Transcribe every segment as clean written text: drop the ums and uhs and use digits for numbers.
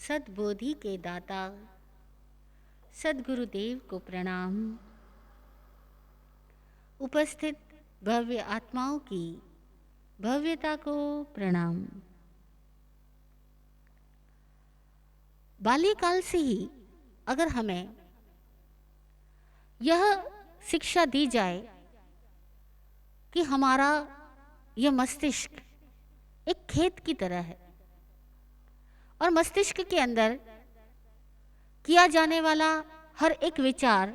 सद्बोधि के दाता सद्गुरुदेव को प्रणाम। उपस्थित भव्य आत्माओं की भव्यता को प्रणाम। बाल्यकाल से ही अगर हमें यह शिक्षा दी जाए कि हमारा यह मस्तिष्क एक खेत की तरह है और मस्तिष्क के अंदर किया जाने वाला हर एक विचार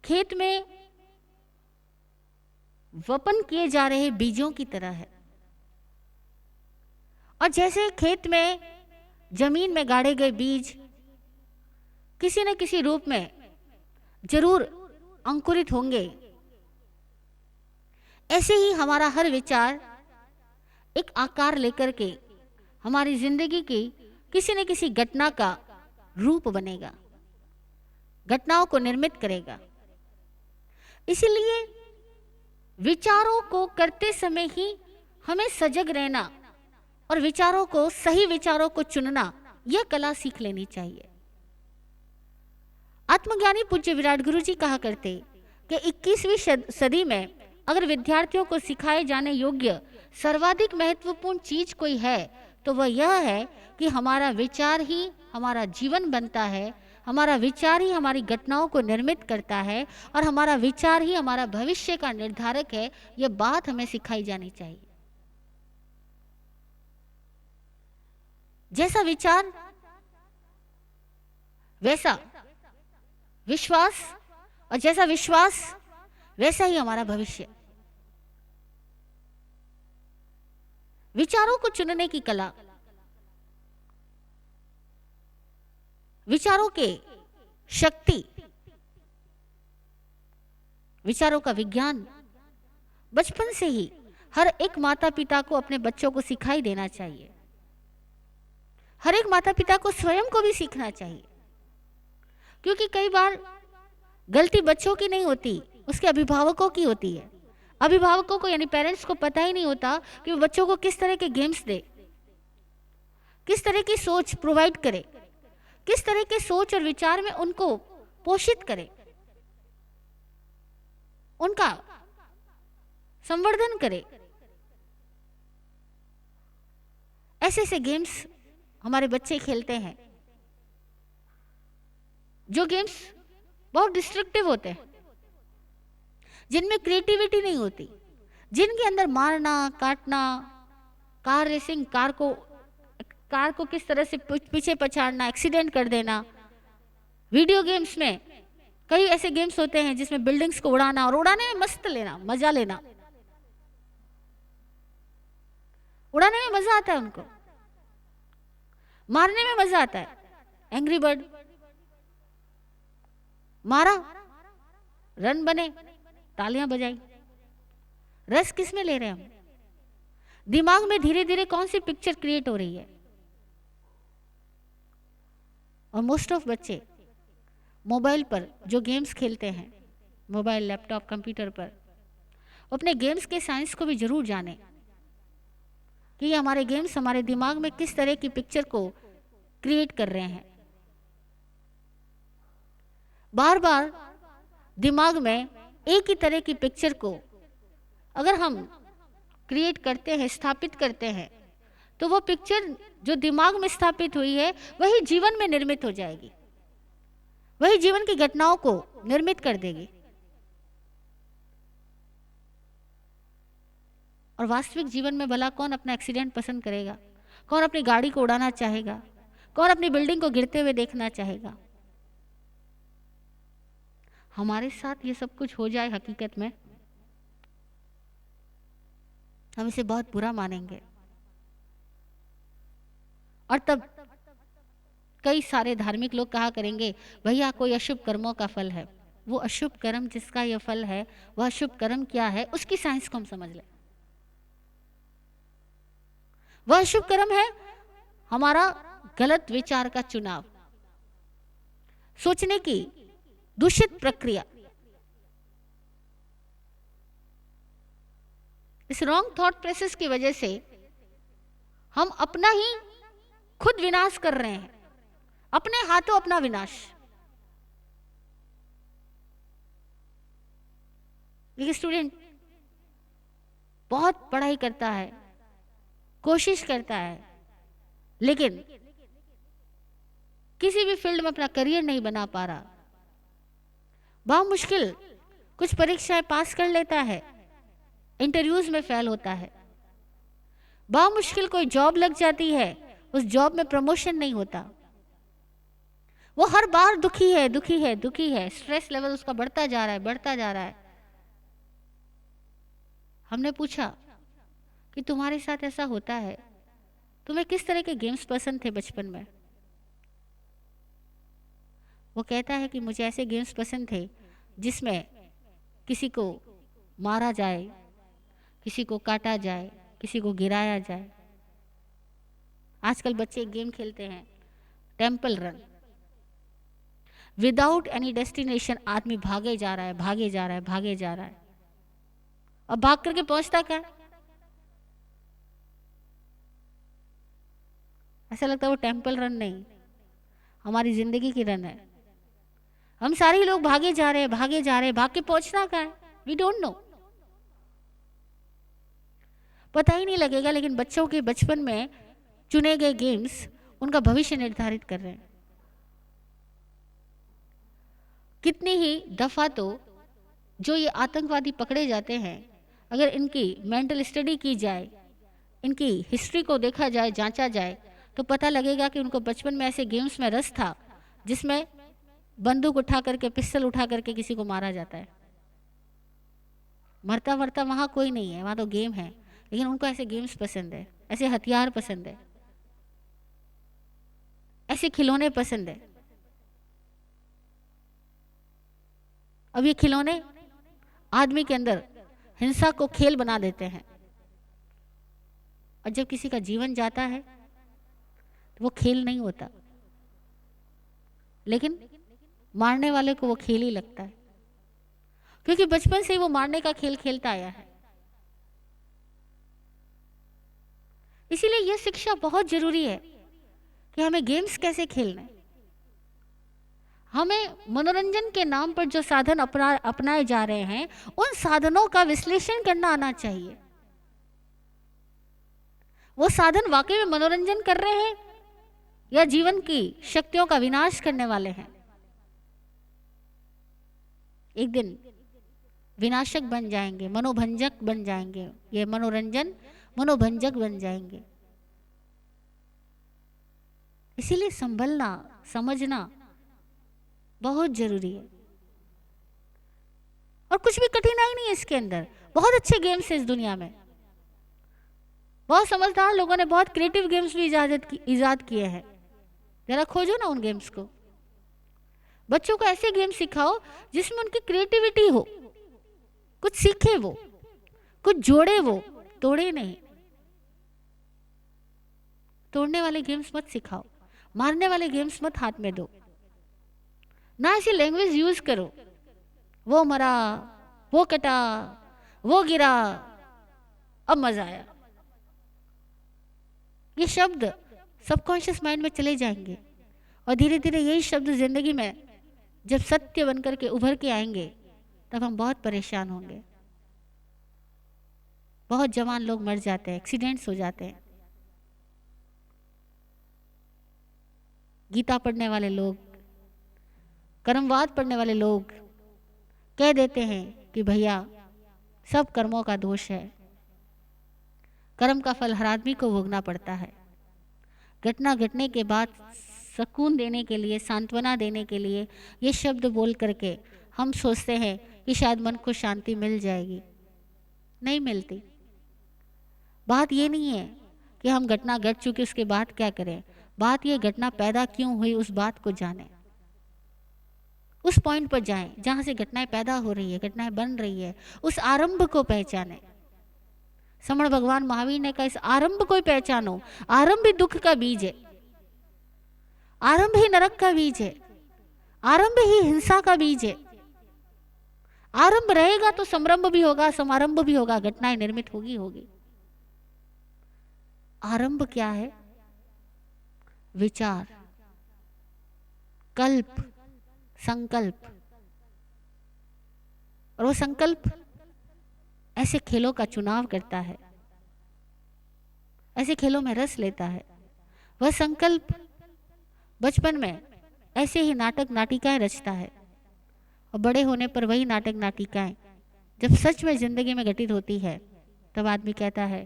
खेत में वपन किए जा रहे बीजों की तरह है। और जैसे खेत में जमीन में गाड़े गए बीज किसी न किसी रूप में जरूर अंकुरित होंगे, ऐसे ही हमारा हर विचार एक आकार लेकर के हमारी जिंदगी की किसी न किसी घटना का रूप बनेगा, घटनाओं को निर्मित करेगा। इसीलिए विचारों को करते समय ही हमें सजग रहना और विचारों को, सही विचारों को चुनना, यह कला सीख लेनी चाहिए। आत्मज्ञानी पूज्य विराट गुरु जी कहा करते कि 21वीं सदी में अगर विद्यार्थियों को सिखाए जाने योग्य सर्वाधिक महत्वपूर्ण चीज कोई है तो वह यह है कि हमारा विचार ही हमारा जीवन बनता है, हमारा विचार ही हमारी घटनाओं को निर्मित करता है और हमारा विचार ही हमारा भविष्य का निर्धारक है। यह बात हमें सिखाई जानी चाहिए। जैसा विचार वैसा विश्वास और जैसा विश्वास वैसा ही हमारा भविष्य। विचारों को चुनने की कला, विचारों के शक्ति, विचारों का विज्ञान बचपन से ही हर एक माता पिता को अपने बच्चों को सिखाई देना चाहिए। हर एक माता पिता को स्वयं को भी सीखना चाहिए, क्योंकि कई बार गलती बच्चों की नहीं होती, उसके अभिभावकों की होती है। अभिभावकों को यानी पेरेंट्स को पता ही नहीं होता कि वो बच्चों को किस तरह के गेम्स दे, किस तरह की सोच प्रोवाइड करे, किस तरह के सोच और विचार में उनको पोषित करे, उनका संवर्धन करे। ऐसे ऐसे गेम्स हमारे बच्चे खेलते हैं जो गेम्स बहुत डिस्ट्रक्टिव होते हैं, जिनमें क्रिएटिविटी नहीं होती, जिनके अंदर मारना काटना, कार रेसिंग, कार को किस तरह से पीछे पछाड़ना, एक्सीडेंट कर देना। वीडियो गेम्स में कई ऐसे गेम्स होते हैं जिसमें बिल्डिंग्स को उड़ाना और उड़ाने में मस्त लेना, मजा लेना। उड़ाने में मजा आता है, उनको मारने में मजा आता है। एंग्री बर्ड मारा, रन बने, तालियां बजाई। रस किस में ले रहे हैं हम? दिमाग में धीरे धीरे कौन सी पिक्चर क्रिएट हो रही है। और मोस्ट ऑफ बच्चे मोबाइल पर जो गेम्स खेलते हैं, मोबाइल, लैपटॉप, कंप्यूटर पर, अपने गेम्स के साइंस को भी जरूर जाने कि ये हमारे गेम्स हमारे दिमाग में किस तरह की पिक्चर को क्रिएट कर रहे हैं। बार बार दिमाग में एक ही तरह की पिक्चर को अगर हम क्रिएट करते हैं, स्थापित करते हैं, तो वो पिक्चर जो दिमाग में स्थापित हुई है वही जीवन में निर्मित हो जाएगी, वही जीवन की घटनाओं को निर्मित कर देगी। और वास्तविक जीवन में भला कौन अपना एक्सीडेंट पसंद करेगा? कौन अपनी गाड़ी को उड़ाना चाहेगा? कौन अपनी बिल्डिंग को गिरते हुए देखना चाहेगा? हमारे साथ ये सब कुछ हो जाए हकीकत में, हम इसे बहुत बुरा मानेंगे। और तब कई सारे धार्मिक लोग कहा करेंगे, भैया कोई अशुभ कर्मों का फल है। वो अशुभ कर्म जिसका यह फल है, वह अशुभ कर्म क्या है उसकी साइंस को हम समझ लें। वह अशुभ कर्म है हमारा गलत विचार का चुनाव, सोचने की दूषित प्रक्रिया। इस रॉन्ग थॉट प्रोसेस की वजह से हम अपना ही खुद विनाश कर रहे हैं, अपने हाथों अपना विनाश। एक स्टूडेंट बहुत पढ़ाई करता है, कोशिश करता है, लेकिन किसी भी फील्ड में अपना करियर नहीं बना पा रहा। बहुत मुश्किल कुछ परीक्षाएं पास कर लेता है, इंटरव्यूज में फेल होता है। बहुत मुश्किल कोई जॉब लग जाती है, उस जॉब में प्रमोशन नहीं होता। वो हर बार दुखी है, दुखी है, दुखी है, स्ट्रेस लेवल उसका बढ़ता जा रहा है, बढ़ता जा रहा है। हमने पूछा कि तुम्हारे साथ ऐसा होता है, तुम्हें किस तरह के गेम्स पसंद थे बचपन में? वो कहता है कि मुझे ऐसे गेम्स पसंद थे जिसमें किसी को मारा जाए, किसी को काटा जाए, किसी को गिराया जाए। आजकल बच्चे गेम खेलते हैं temple run, without any destination. आदमी भागे जा रहा है, भागे जा रहा है, भागे जा रहा है, और भाग करके पहुंचता क्या? ऐसा लगता है वो टेम्पल रन नहीं, हमारी जिंदगी की रन है। हम सारे लोग भागे जा रहे हैं, भागे जा रहे हैं, भाग के पहुंचना क्या है? वी डोंट नो, पता ही नहीं लगेगा। लेकिन बच्चों के बचपन में चुने गए गेम्स उनका भविष्य निर्धारित कर रहे हैं। कितनी ही दफा तो जो ये आतंकवादी पकड़े जाते हैं, अगर इनकी मेंटल स्टडी की जाए, इनकी हिस्ट्री को देखा जाए, जांचा जाए, तो पता लगेगा कि उनको बचपन में ऐसे गेम्स में रस था जिसमें बंदूक उठा करके, पिस्टल उठा करके किसी को मारा जाता है। मरता मरता वहां कोई नहीं है, वहां तो गेम है, लेकिन उनको ऐसे गेम्स पसंद है, ऐसे हथियार पसंद है, ऐसे खिलौने पसंद है। अब ये खिलौने आदमी के अंदर हिंसा को खेल बना देते हैं, और जब किसी का जीवन जाता है तो वो खेल नहीं होता, लेकिन मारने वाले को वो खेल ही लगता है, क्योंकि बचपन से ही वो मारने का खेल खेलता आया है। इसीलिए यह शिक्षा बहुत जरूरी है कि हमें गेम्स कैसे खेलना है। हमें मनोरंजन के नाम पर जो साधन अपनाए जा रहे हैं, उन साधनों का विश्लेषण करना आना चाहिए। वो साधन वाकई में मनोरंजन कर रहे हैं या जीवन की शक्तियों का विनाश करने वाले हैं? एक दिन विनाशक बन जाएंगे, मनोभंजक बन जाएंगे। ये मनोरंजन मनोभंजक बन जाएंगे। इसीलिए संभलना, समझना बहुत जरूरी है। और कुछ भी कठिनाई नहीं है इसके अंदर। बहुत अच्छे गेम्स है इस दुनिया में, बहुत समझदार लोगों ने बहुत क्रिएटिव गेम्स भी इजाद किए हैं। जरा खोजो ना उन गेम्स को। बच्चों को ऐसे गेम सिखाओ जिसमें उनकी क्रिएटिविटी हो, कुछ सीखे वो, कुछ जोड़े वो, तोड़े नहीं। तोड़ने वाले गेम्स मत सिखाओ, मारने वाले गेम्स मत हाथ में दो, ना ऐसी लैंग्वेज यूज करो, वो मरा, वो कटा, वो गिरा, अब मजा आया। ये शब्द सबकॉन्शियस माइंड में चले जाएंगे, और धीरे धीरे यही शब्द जिंदगी में जब सत्य बनकर के उभर के आएंगे, तब हम बहुत परेशान होंगे। बहुत जवान लोग मर जाते हैं, एक्सीडेंट्स हो जाते हैं। गीता पढ़ने वाले लोग, कर्मवाद पढ़ने वाले लोग कह देते हैं कि भैया सब कर्मों का दोष है, कर्म का फल हर आदमी को भोगना पड़ता है। घटना घटने के बाद सुकून देने के लिए, सांत्वना देने के लिए ये शब्द बोल करके हम सोचते हैं कि शायद मन को शांति मिल जाएगी। नहीं मिलती। बात ये नहीं है कि हम घटना घट चुकी उसके बाद क्या करें, बात ये घटना पैदा क्यों हुई उस बात को जानें, उस पॉइंट पर जाएं जहां से घटनाएं पैदा हो रही है, घटनाएं बन रही है, उस आरंभ को पहचानें। समण भगवान महावीर ने कहा इस आरंभ को ही पहचानो। आरंभ ही दुख का बीज है, आरंभ ही नरक का बीज है, आरंभ ही हिंसा का बीज है। आरंभ रहेगा तो समरंभ भी होगा, समारंभ भी होगा, घटनाएं निर्मित होगी। आरंभ क्या है? विचार, कल्प, संकल्प। और वो संकल्प ऐसे खेलों का चुनाव करता है, ऐसे खेलों में रस लेता है। वह संकल्प बचपन में ऐसे ही नाटक नाटिकाएं रचता है, और बड़े होने पर वही नाटक नाटिकाएं जब सच में जिंदगी में घटित होती है, तब आदमी कहता है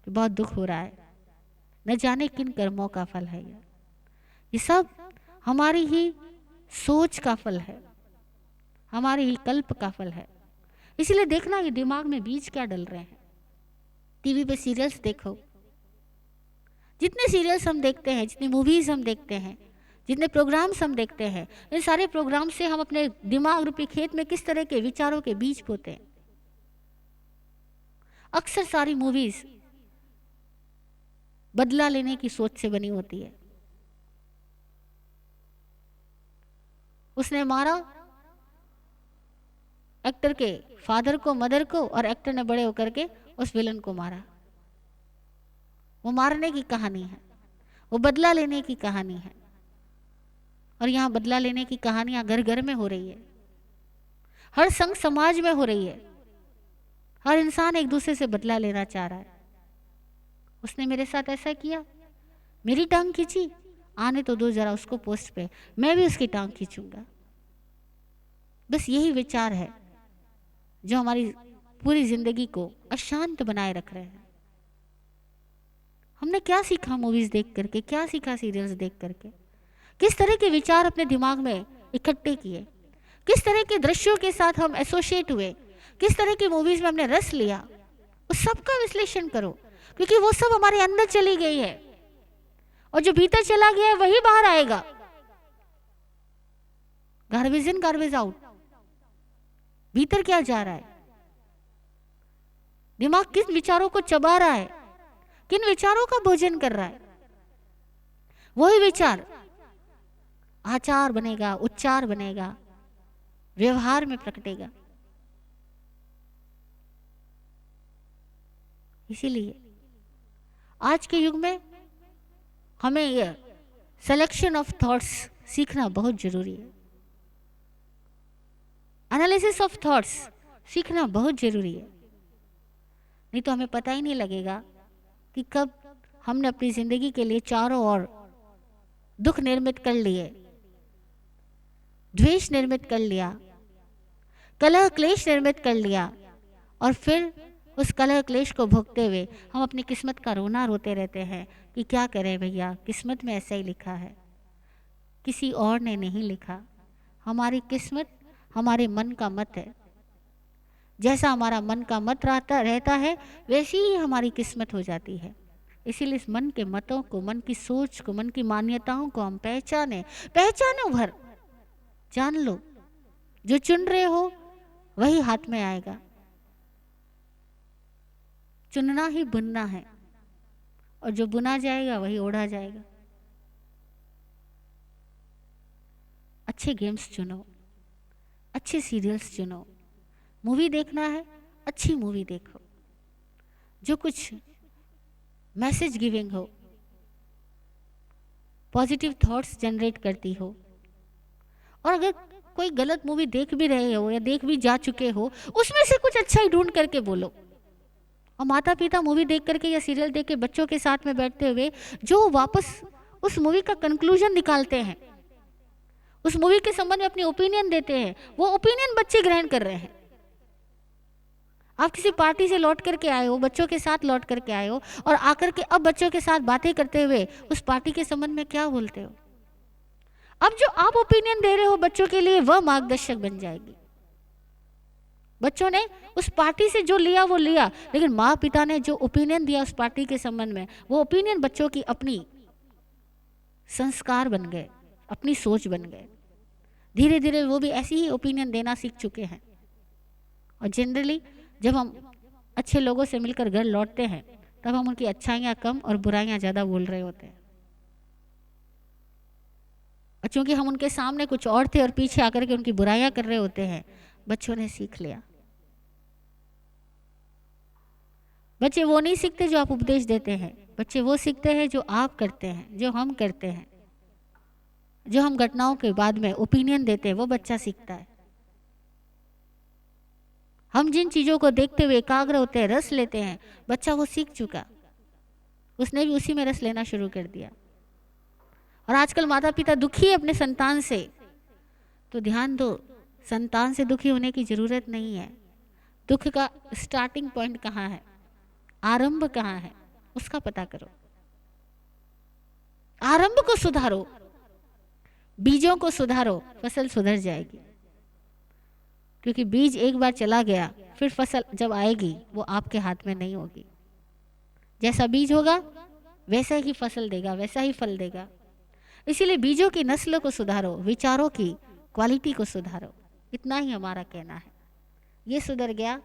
कि बहुत दुख हो रहा है, न जाने किन कर्मों का फल है ये सब हमारी ही सोच का फल है, हमारे ही कल्प का फल है। इसलिए देखना ये दिमाग में बीज क्या डल रहे हैं। टीवी पे सीरियल्स देखो, जितने सीरियल्स हम देखते हैं, जितनी मूवीज हम देखते हैं, जितने प्रोग्राम्स हम देखते हैं, इन सारे प्रोग्राम से हम अपने दिमाग रूपी खेत में किस तरह के विचारों के बीज बोते हैं। अक्सर सारी मूवीज बदला लेने की सोच से बनी होती है। उसने मारा एक्टर के फादर को, मदर को, और एक्टर ने बड़े होकर के उस विलन को मारा। वो मारने की कहानी है, वो बदला लेने की कहानी है। और यहाँ बदला लेने की कहानियां घर घर में हो रही है, हर संघ समाज में हो रही है। हर इंसान एक दूसरे से बदला लेना चाह रहा है। उसने मेरे साथ ऐसा किया, मेरी टांग खींची, आने तो दो जरा उसको पोस्ट पे, मैं भी उसकी टांग खींचूंगा। बस यही विचार है जो हमारी पूरी जिंदगी को अशांत बनाए रख रहे हैं। हमने क्या सीखा मूवीज देख करके, क्या सीखा सीरियल्स देख करके, किस तरह के विचार अपने दिमाग में इकट्ठे किए, किस तरह के दृश्यों के साथ हम एसोसिएट हुए, किस तरह की मूवीज में हमने रस लिया, उस सब का विश्लेषण करो, क्योंकि वो सब हमारे अंदर चली गई है, और जो भीतर चला गया है वही बाहर आएगा। Garbage in garbage out. भीतर क्या जा रहा है, दिमाग किन विचारों को चबा रहा है, किन विचारों का भोजन कर रहा है, वही विचार आचार बनेगा, उच्चार बनेगा, व्यवहार में प्रकटेगा। इसीलिए आज के युग में हमें यह सिलेक्शन ऑफ थॉट्स सीखना बहुत जरूरी है। एनालिसिस ऑफ थॉट्स सीखना बहुत जरूरी है, नहीं तो हमें पता ही नहीं लगेगा कि कब हमने अपनी जिंदगी के लिए चारों ओर दुख निर्मित कर लिए, द्वेष निर्मित कर लिया, कलह क्लेश निर्मित कर लिया, और फिर उस कलह क्लेश को भोगते हुए हम अपनी किस्मत का रोना रोते रहते हैं कि क्या करें भैया, किस्मत में ऐसा ही लिखा है, किसी और ने नहीं लिखा। हमारी किस्मत हमारे मन का मत है, जैसा हमारा मन का मत रहता है वैसी ही हमारी किस्मत हो जाती है। इसीलिए इस मन के मतों को, मन की सोच को, मन की मान्यताओं को हम पहचाने भर जान लो। जो चुन रहे हो वही हाथ में आएगा। चुनना ही बुनना है, और जो बुना जाएगा वही ओढ़ा जाएगा। अच्छे गेम्स चुनो, अच्छे सीरियल्स चुनो। मूवी देखना है, अच्छी मूवी देखो जो कुछ मैसेज गिविंग हो, पॉजिटिव थॉट्स जनरेट करती हो। और अगर कोई गलत मूवी देख भी रहे हो या देख भी जा चुके हो, उसमें से कुछ अच्छा ही ढूंढ करके बोलो। और माता पिता मूवी देख करके या सीरियल देख के बच्चों के साथ में बैठते हुए जो वापस उस मूवी का कंक्लूजन निकालते हैं, उस मूवी के संबंध में अपनी ओपिनियन देते हैं, वो ओपिनियन बच्चे ग्रहण कर रहे हैं। आप किसी पार्टी से लौट करके आए हो, बच्चों के साथ लौट करके आए हो, और आकर के अब बच्चों के साथ बातें करते हुए उस पार्टी के संबंध में क्या बोलते हो? अब जो आप ओपिनियन दे रहे हो बच्चों के लिए, वह मार्गदर्शक बन जाएगी। बच्चों ने उस पार्टी से जो लिया वो लिया, लेकिन माँ पिता ने जो ओपिनियन दिया उस पार्टी के संबंध में, वो ओपिनियन बच्चों की अपनी संस्कार बन गए, अपनी सोच बन गए। धीरे धीरे वो भी ऐसी ही ओपिनियन देना सीख चुके हैं। और जनरली जब हम अच्छे लोगों से मिलकर घर लौटते हैं, तब हम उनकी अच्छाइयाँ कम और बुराइयाँ ज़्यादा बोल रहे होते हैं। और चूंकि हम उनके सामने कुछ और थे और पीछे आकर के उनकी बुराइयाँ कर रहे होते हैं, बच्चों ने सीख लिया। बच्चे वो नहीं सीखते जो आप उपदेश देते हैं, बच्चे वो सीखते हैं जो आप करते हैं, जो हम करते हैं, जो हम घटनाओं के बाद में ओपिनियन देते हैं, वो बच्चा सीखता है। हम जिन चीज़ों को देखते हुए एकाग्र होते हैं, रस लेते हैं, बच्चा वो सीख चुका, उसने भी उसी में रस लेना शुरू कर दिया। और आजकल माता पिता दुखी है अपने संतान से, तो ध्यान दो, संतान से दुखी होने की जरूरत नहीं है। दुख का स्टार्टिंग पॉइंट कहाँ है, आरंभ कहाँ है, उसका पता करो। आरंभ को सुधारो, बीजों को सुधारो, फसल सुधर जाएगी। क्योंकि बीज एक बार चला गया, फिर फसल जब आएगी वो आपके हाथ में नहीं होगी। जैसा बीज होगा वैसा ही फसल देगा, वैसा ही फल देगा। इसीलिए बीजों की नस्ल को सुधारो, विचारों की क्वालिटी को सुधारो। इतना ही हमारा कहना है। ये सुधर गया,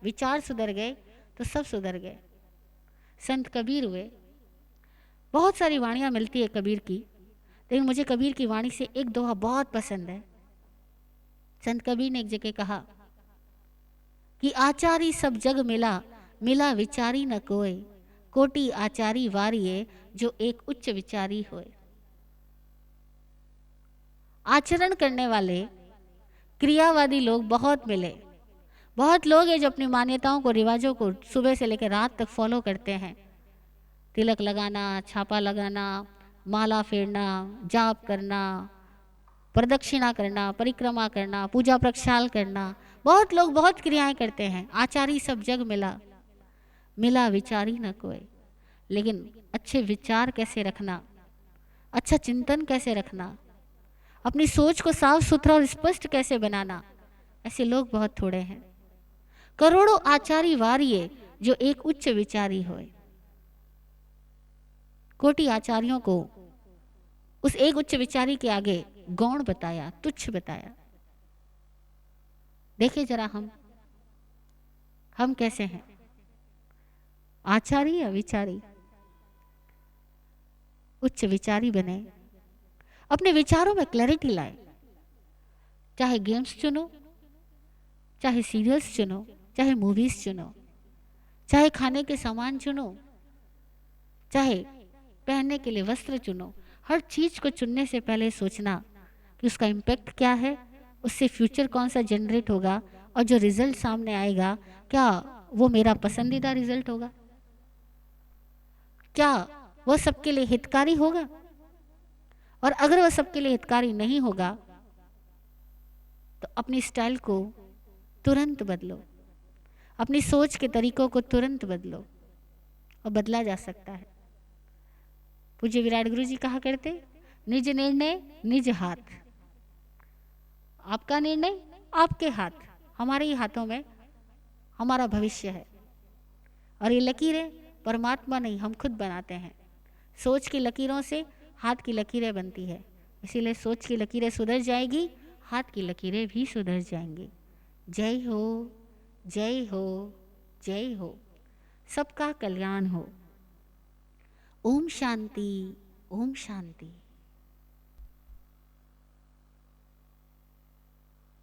विचार सुधर गए तो सब सुधर गए। संत कबीर हुए, बहुत सारी वाणियाँ मिलती है कबीर की, लेकिन मुझे कबीर की वाणी से एक दोहा बहुत पसंद है। संत कबीर ने एक जगह कहा कि आचारी सब जग मिला, मिला विचारी न कोय, कोटि आचारी वारिये, जो एक उच्च विचारी होए। आचरण करने वाले क्रियावादी लोग बहुत मिले। बहुत लोग हैं जो अपनी मान्यताओं को, रिवाजों को सुबह से लेकर रात तक फॉलो करते हैं। तिलक लगाना, छापा लगाना, माला फेरना, जाप करना, प्रदक्षिणा करना, परिक्रमा करना, पूजा प्रक्षाल करना, बहुत लोग बहुत क्रियाएं करते हैं। आचारी सब जग मिला, मिला विचारी न कोई। लेकिन अच्छे विचार कैसे रखना, अच्छा चिंतन कैसे रखना, अपनी सोच को साफ सुथरा और स्पष्ट कैसे बनाना, ऐसे लोग बहुत थोड़े हैं। करोड़ों आचारी वारिये, जो एक उच्च विचारी होए। कोटि आचार्यों को उस एक उच्च विचारी के आगे गौण बताया, तुच्छ बताया। देखिए जरा हम कैसे हैं, आचारी या विचारी? उच्च विचारी बने, अपने विचारों में क्लैरिटी लाए। चाहे गेम्स चुनो, चाहे सीरियल्स चुनो, चाहे मूवीज चुनो, चाहे खाने के सामान चुनो, चाहे पहनने के लिए वस्त्र चुनो, हर चीज को चुनने से पहले सोचना कि उसका इम्पैक्ट क्या है, उससे फ्यूचर कौन सा जनरेट होगा, और जो रिजल्ट सामने आएगा क्या वो मेरा पसंदीदा रिजल्ट होगा, क्या वो सबके लिए हितकारी होगा। और अगर वह सबके लिए हितकारी नहीं होगा तो अपनी स्टाइल को तुरंत बदलो, अपनी सोच के तरीकों को तुरंत बदलो, और बदला जा सकता है। पूज्य विराट गुरु जी कहा करते, निज निर्णय निज हाथ। आपका निर्णय आपके हाथ, हमारे ही हाथों में हमारा भविष्य है। और ये लकीरें परमात्मा नहीं, हम खुद बनाते हैं। सोच की लकीरों से हाथ की लकीरें बनती है। इसीलिए सोच की लकीरें सुधर जाएगी, हाथ की लकीरें भी सुधर जाएंगी। जय हो, जय हो, जय हो। सबका कल्याण हो। ओम शांति, ओम शांति।